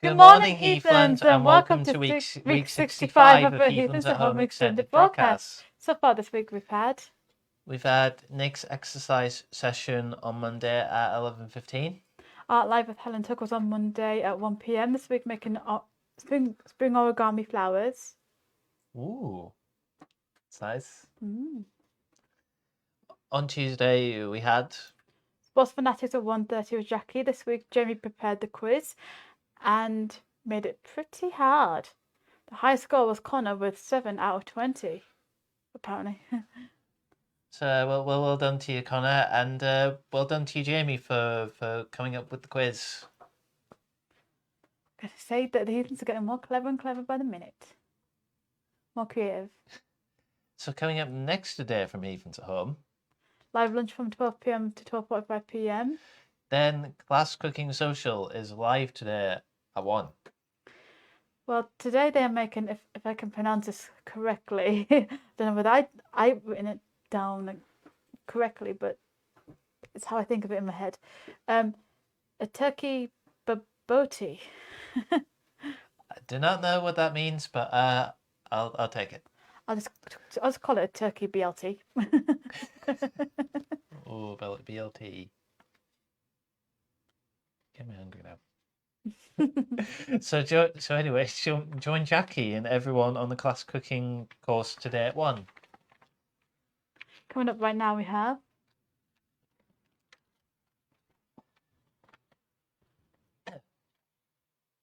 Good morning, Heathlands, and welcome to week 65 of the Heathlands at Home extended broadcast. So far this week we've had Nick's exercise session on Monday at 11:15. Art Live with Helen Tuck was on Monday at 1 p.m. this week, making spring origami flowers. Ooh, it's nice. Mm. On Tuesday we had Sports Fanatics at 1:30 with Jackie. This week Jamie prepared the quiz and made it pretty hard. The highest score was Connor with 7 out of 20, apparently. So well done to you, Connor, and well done to you, Jamie, for coming up with the quiz. I gotta say that the Heathlands are getting more clever and clever by the minute. More creative. So coming up next today from Heathlands at Home, live lunch from 12 p.m. to 12:45 p.m. Then Class Cooking Social is live today at 1. Well, today they are making, if I can pronounce this correctly, I don't know whether I've written it down correctly, but it's how I think of it in my head. A turkey baboti. I do not know what that means, but I'll take it. I'll just call it a turkey BLT. Oh, BLT. Get me hungry now. So anyway, join Jackie and everyone on the class cooking course today at 1. Coming up right now we have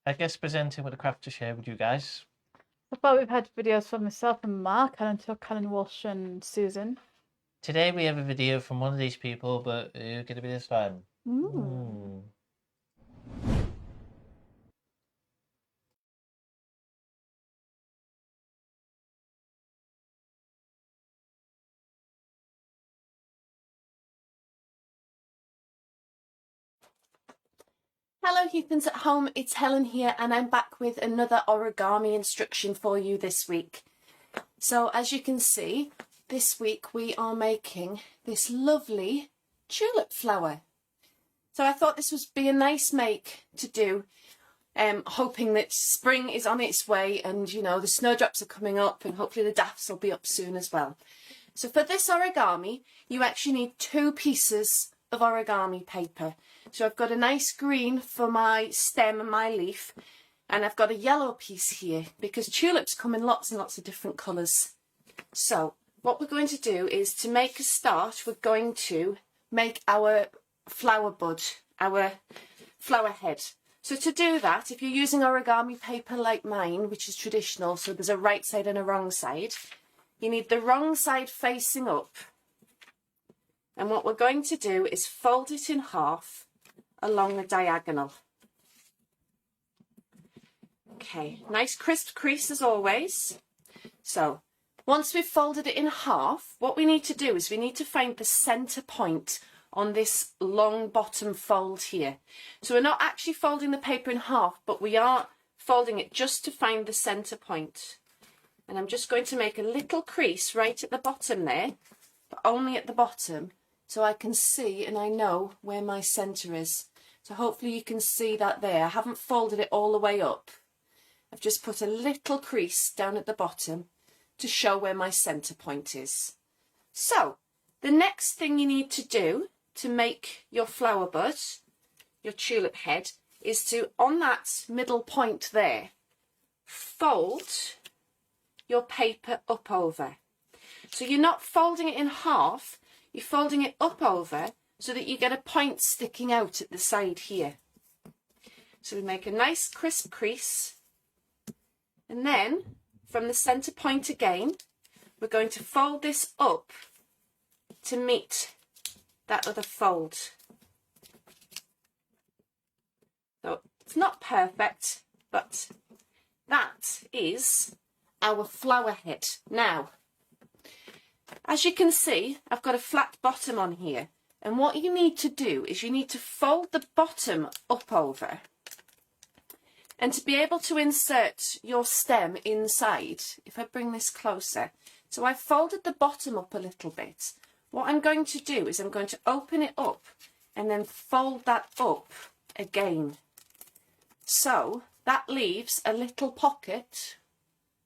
I guess presenting with a craft to share with you guys. So far we've had videos from myself and Mark, Helen Tuck, Helen Walsh and Susan. Today we have a video from one of these people, but who's going to be this time? Hello Heathlands at Home, it's Helen here and I'm back with another origami instruction for you this week. So as you can see, this week we are making this lovely tulip flower. So I thought this would be a nice make to do, hoping that spring is on its way and you know the snowdrops are coming up and hopefully the daffs will be up soon as well. So for this origami you actually need 2 pieces of origami paper. So I've got a nice green for my stem and my leaf, and I've got a yellow piece here because tulips come in lots and lots of different colours. So what we're going to do is, to make a start, we're going to make our flower bud, our flower head. So to do that, if you're using origami paper like mine, which is traditional, so there's a right side and a wrong side, you need the wrong side facing up. And what we're going to do is fold it in half along the diagonal. Okay, nice crisp crease as always. So once we've folded it in half, what we need to do is we need to find the centre point on this long bottom fold here. So we're not actually folding the paper in half, but we are folding it just to find the centre point. And I'm just going to make a little crease right at the bottom there, but only at the bottom, so I can see and I know where my centre is. So hopefully you can see that there. I haven't folded it all the way up. I've just put a little crease down at the bottom to show where my centre point is. So the next thing you need to do to make your flower bud, your tulip head, is to, on that middle point there, fold your paper up over. So you're not folding it in half, you're folding it up over so that you get a point sticking out at the side here. So we make a nice crisp crease, and then from the centre point again we're going to fold this up to meet that other fold. So it's not perfect, but that is our flower head. Now, as you can see, I've got a flat bottom on here, and what you need to do is you need to fold the bottom up over, and to be able to insert your stem inside, if I bring this closer, so I've folded the bottom up a little bit. What I'm going to do is I'm going to open it up and then fold that up again. So that leaves a little pocket,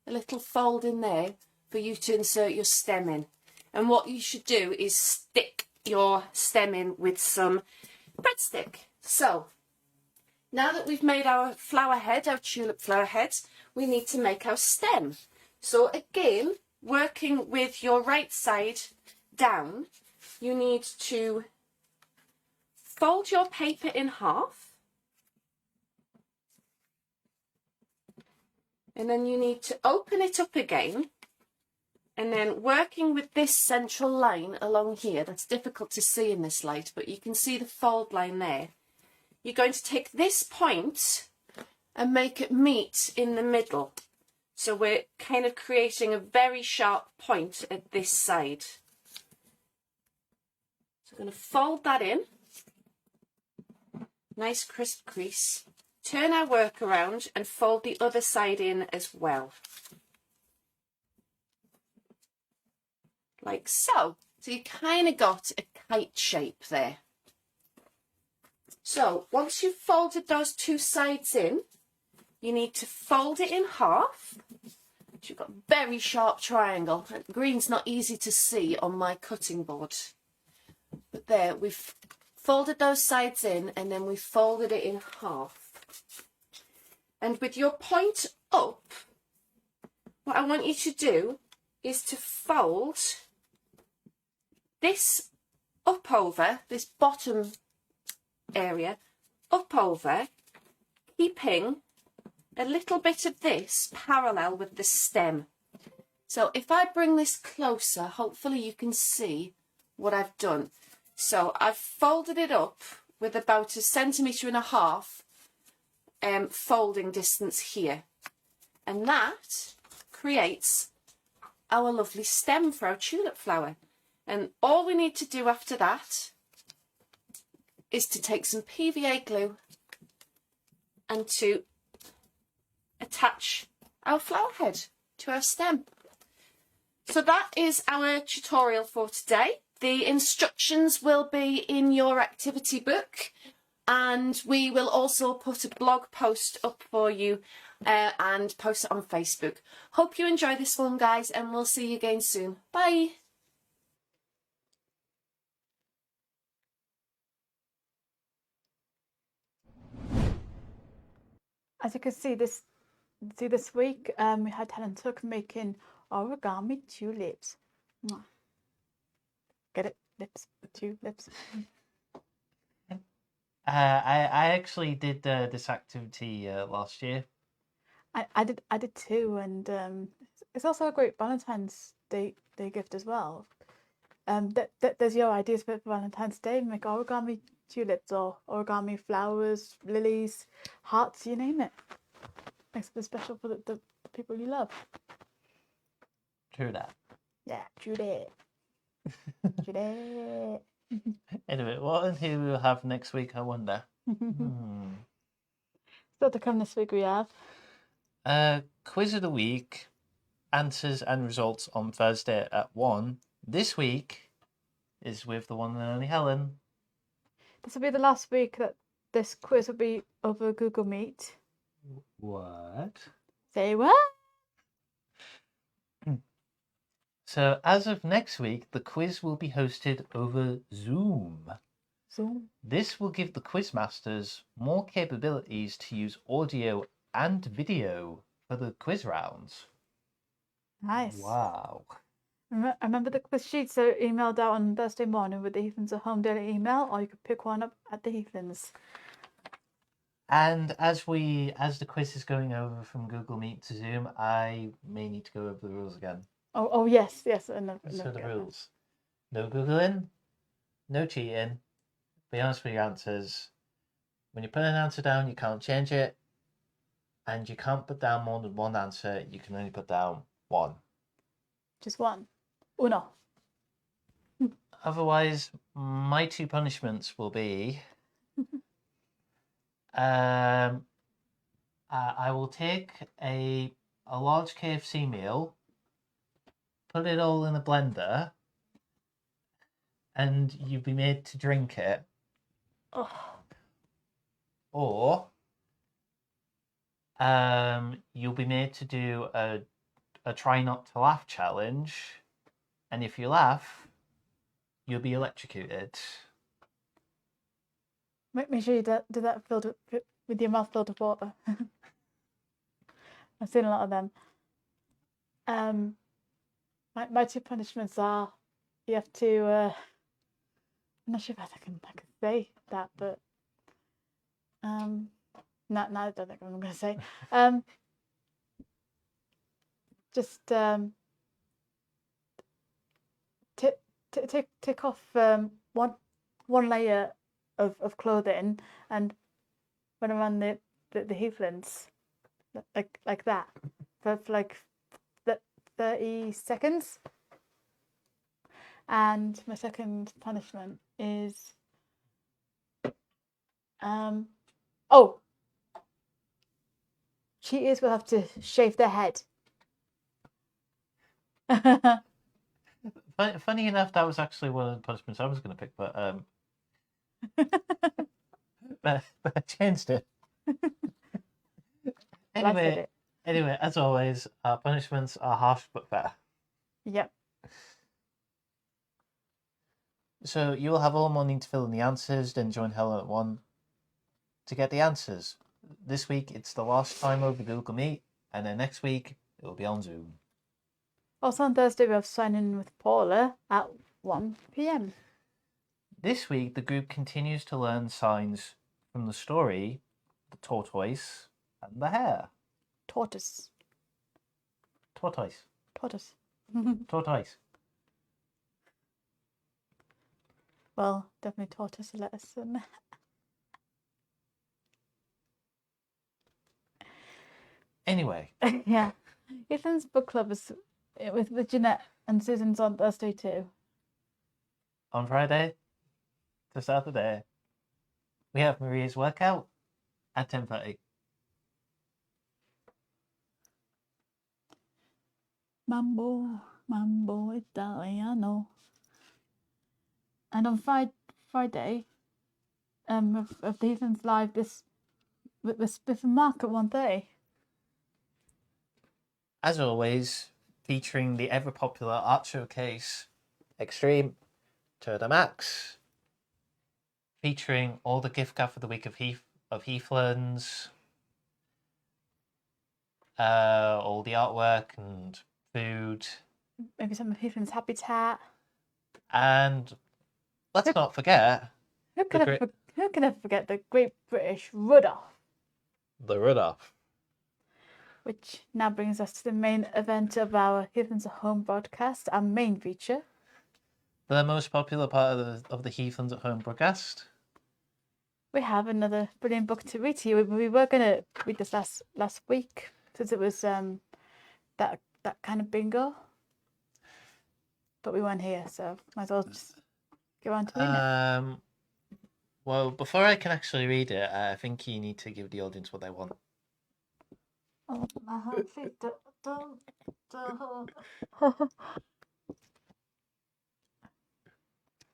a little fold in there for you to insert your stem in. And what you should do is stick your stem in with some breadstick. So now that we've made our flower head, our tulip flower head, we need to make our stem. So again, working with your right side down, you need to fold your paper in half, and then you need to open it up again, and then working with this central line along here, that's difficult to see in this light, but you can see the fold line there. You're going to take this point and make it meet in the middle. So we're kind of creating a very sharp point at this side. So I'm going to fold that in. Nice crisp crease. Turn our work around and fold the other side in as well. Like so. So you kind of got a kite shape there. So once you've folded those two sides in, you need to fold it in half. You've got a very sharp triangle. Green's not easy to see on my cutting board. But there, we've folded those sides in, and then we folded it in half. And with your point up, what I want you to do is to fold this up over, this bottom area, up over, keeping a little bit of this parallel with the stem. So if I bring this closer, hopefully you can see what I've done. So I've folded it up with about 1.5 centimetres folding distance here. And that creates our lovely stem for our tulip flower. And all we need to do after that is to take some PVA glue and to attach our flower head to our stem. So that is our tutorial for today. The instructions will be in your activity book, and we will also put a blog post up for you and post it on Facebook. Hope you enjoy this one, guys, and we'll see you again soon. Bye. As you can see this week, we had Helen Tuck making origami tulips. Mwah. Get it? Lips, tulips. I actually did this activity last year. I did too, and it's also a great Valentine's Day gift as well. There's your ideas for Valentine's Day. Make origami tulips or origami flowers, lilies, hearts, you name it. Make something special for the people you love. True that. Yeah, true that. True that. Anyway, what who we'll have next week, I wonder. Still to come this week we have. Quiz of the week, answers and results on Thursday at 1. This week is with the one and only Helen. This will be the last week that this quiz will be over Google Meet. What? Say what? So as of next week, the quiz will be hosted over Zoom. Zoom. This will give the quiz masters more capabilities to use audio and video for the quiz rounds. Nice. Wow. I remember the quiz sheets are emailed out on Thursday morning with the Heathlands at Home daily email, or you could pick one up at the Heathlands. And as the quiz is going over from Google Meet to Zoom, I may need to go over the rules again. Oh yes. So the rules. No Googling, no cheating, be honest with your answers. When you put an answer down, you can't change it, and you can't put down more than one answer. You can only put down one. Just one. Uno. Otherwise, my 2 punishments will be I will take a large KFC meal, put it all in a blender, and you'll be made to drink it. Oh. Or You'll be made to do a try not to laugh challenge, and if you laugh, you'll be electrocuted. Make sure you do that filled with your mouth filled with water. I've seen a lot of them. My two punishments are you have to. I'm not sure if I can say that, but no, I don't think I'm going to say. Just take off one layer of clothing, and when I'm on the Heathlands, like that for like 30 seconds. And my second punishment is cheaters will have to shave their head. Funny enough, that was actually one of the punishments I was going to pick, but but I changed it. Anyway, as always, our punishments are harsh but fair. Yep. So you will have all morning to fill in the answers, then join Helen at 1 to get the answers. This week it's the last time over Google Meet, and then next week it will be on Zoom. Also on Thursday we have sign in with Paula at 1 p.m. This week the group continues to learn signs from the story, The Tortoise and the Hare. Tortoise. Tortoise. Tortoise. Tortoise. Well, definitely tortoise lesson. Anyway. Yeah. Ethan's book club is with Jeanette and Susan's on Thursday too. On Friday to start the day, we have Maria's workout at 10:30. Mambo Italiano. And on Friday, of the Heathlands live this with Spiff and Mark at 1:30. As always, featuring the ever popular art showcase Extreme to the Max, featuring all the gift card for the week of Heathlands, all the artwork and food, Maybe some of Heathlands habitat. and let's not forget Who can ever forget the Great British Rudolph? the Rudolph. Which now brings us to the main event of our Heathlands at Home broadcast, our main feature. The most popular part of the Heathlands at Home broadcast. We have another brilliant book to read to you. We were going to read this last week since it was that kind of bingo, but we weren't here, so might as well just go on to reading it. Well, before I can actually read it, I think you need to give the audience what they want. Oh, my heart feet don't.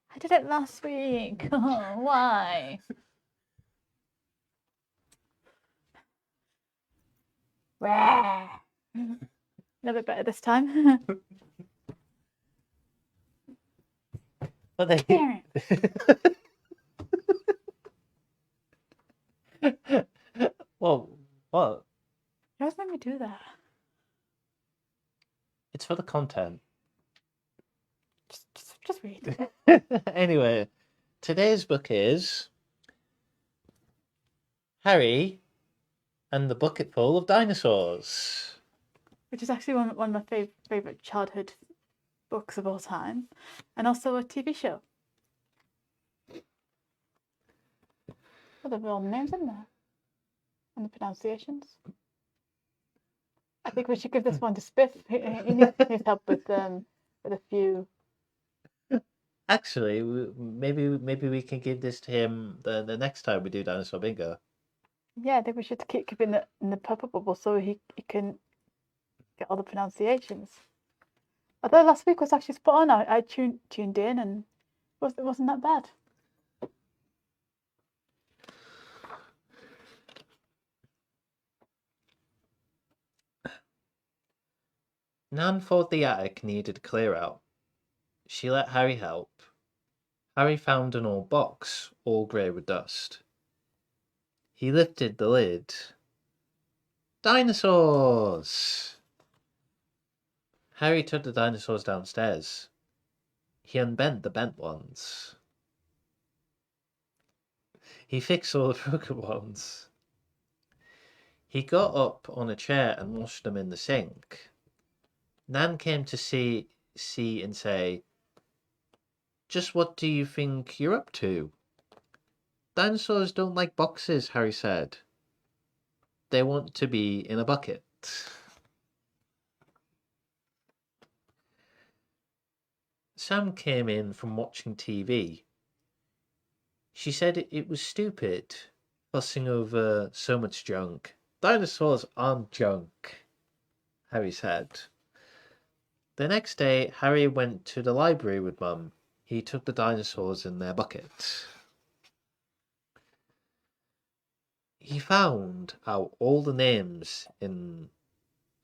I did it last week. Why? A little bit better this time. But they... Well, what? You always make me do that. It's for the content. Just read. Anyway, today's book is Harry and the Bucket Full of Dinosaurs. Which is actually one of my favourite childhood books of all time. And also a TV show. Well, there are all the names in there. And the pronunciations. I think we should give this one to Spiff. He needs help with a few. Actually, maybe we can give this to him the next time we do Dinosaur Bingo. Yeah, I think we should keep it in the purple bubble so he can get all the pronunciations. Although last week was actually spot on. I tuned in and it wasn't that bad. Nan thought the attic needed a clear out. She let Harry help. Harry found an old box, all grey with dust. He lifted the lid. Dinosaurs! Harry took the dinosaurs downstairs. He unbent the bent ones. He fixed all the broken ones. He got up on a chair and washed them in the sink. Nan came to see and say, "Just what do you think you're up to?" "Dinosaurs don't like boxes," Harry said. "They want to be in a bucket." Sam came in from watching TV. She said it was stupid, fussing over so much junk. "Dinosaurs aren't junk," Harry said. The next day, Harry went to the library with Mum. He took the dinosaurs in their bucket. He found out all the names in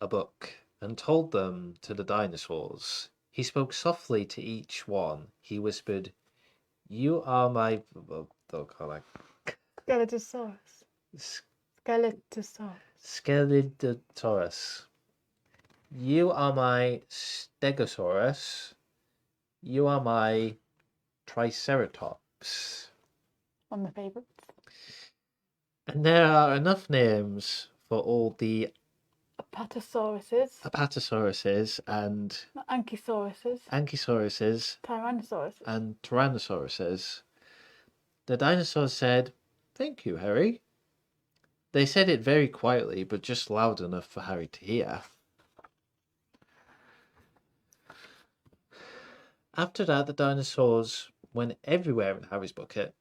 a book and told them to the dinosaurs. He spoke softly to each one. He whispered, "You are my..." Skeletosaurus. Skeletosaurus. Skeletosaurus. "You are my Stegosaurus. You are my Triceratops." One of my favourites. And there are enough names for all the Apatosauruses. Apatosauruses and Ankysauruses. Ankysauruses Tyrannosauruses. and Tyrannosauruses. The dinosaurs said, "Thank you, Harry." They said it very quietly, but just loud enough for Harry to hear. After that, the dinosaurs went everywhere in Harry's bucket.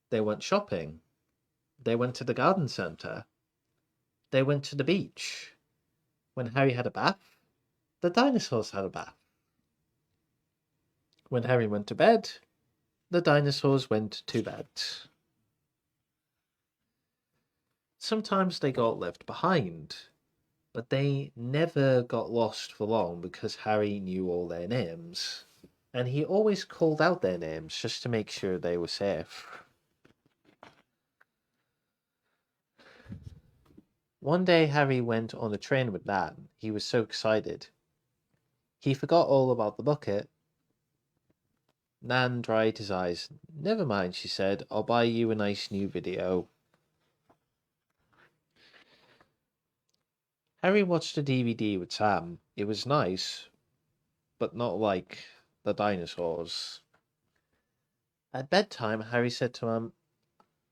They went shopping. They went to the garden centre. They went to the beach. When Harry had a bath, the dinosaurs had a bath. When Harry went to bed, the dinosaurs went to bed. Sometimes they got left behind, but they never got lost for long because Harry knew all their names. And he always called out their names just to make sure they were safe. One day Harry went on a train with Nan. He was so excited. He forgot all about the bucket. Nan dried his eyes. "Never mind," she said. "I'll buy you a nice new video." Harry watched a DVD with Sam. It was nice, but not like the dinosaurs. At bedtime, Harry said to Mum,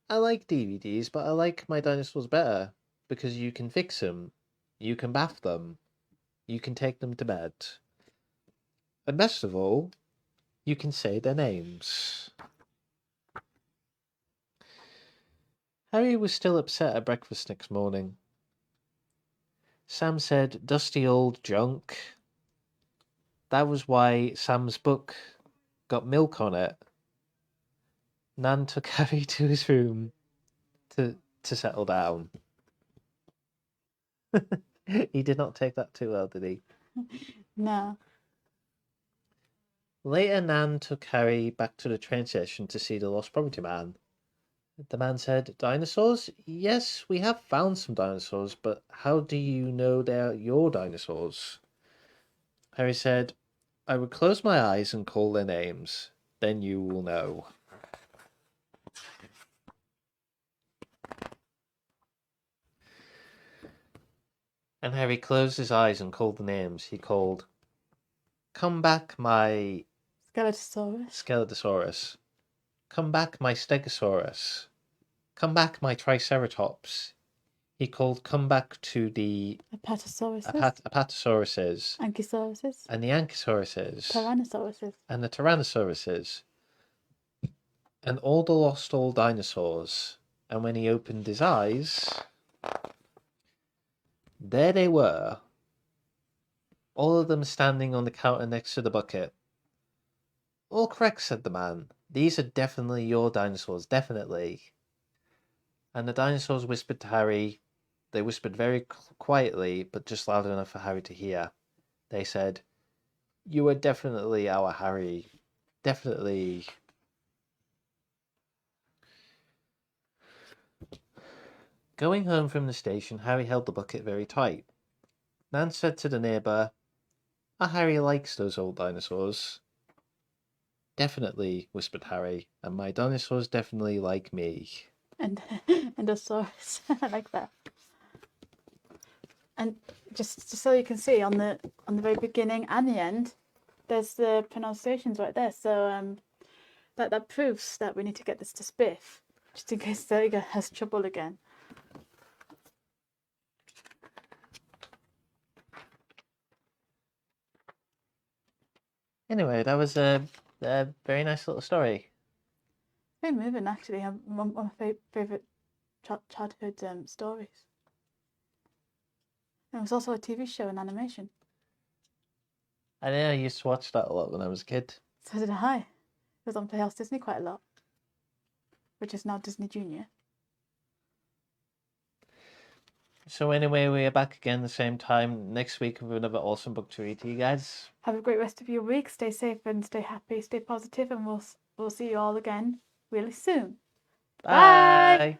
"I like DVDs, but I like my dinosaurs better because you can fix them, you can bath them, you can take them to bed. And best of all, you can say their names." Harry was still upset at breakfast next morning. Sam said, "Dusty old junk." That was why Sam's book got milk on it. Nan took Harry to his room to settle down. He did not take that too well, did he? No. Later, Nan took Harry back to the train station to see the lost property man. The man said, "Dinosaurs? Yes, we have found some dinosaurs, but how do you know they're your dinosaurs?" Harry said, "I would close my eyes and call their names. Then you will know." And Harry closed his eyes and called the names. He called, "Come back, my Skeletosaurus. Skeletosaurus. Come back, my Stegosaurus. Come back, my Triceratops." He called, "Come back to the Apatosauruses. Apatosauruses Ankysauruses. and the Ankysauruses Tyrannosauruses. and the Tyrannosauruses and all the lost old dinosaurs." And when he opened his eyes, there they were, all of them standing on the counter next to the bucket. "All correct," said the man. "These are definitely your dinosaurs, definitely." And the dinosaurs whispered to Harry. They whispered very quietly, but just loud enough for Harry to hear. they said, "You are definitely our Harry. Definitely." Going home from the station, Harry held the bucket very tight. Nan said to the neighbour, "Our Harry likes those old dinosaurs." "Definitely," whispered Harry, "and my dinosaurs definitely like me." And Endosaurus. I like that. And just so you can see on the very beginning and the end, there's the pronunciations right there. So that proves that we need to get this to Spiff, just in case Sega has trouble again. Anyway, that was a very nice little story. Very moving, actually. One of my favourite childhood stories. And it was also a TV show and animation. I know I used to watch that a lot when I was a kid. So did I. It was on Playhouse Disney quite a lot, which is now Disney Junior. So anyway, we are back again the same time next week with another awesome book to read to you guys. Have a great rest of your week. Stay safe and stay happy. Stay positive, and we'll see you all again really soon. Bye. Bye.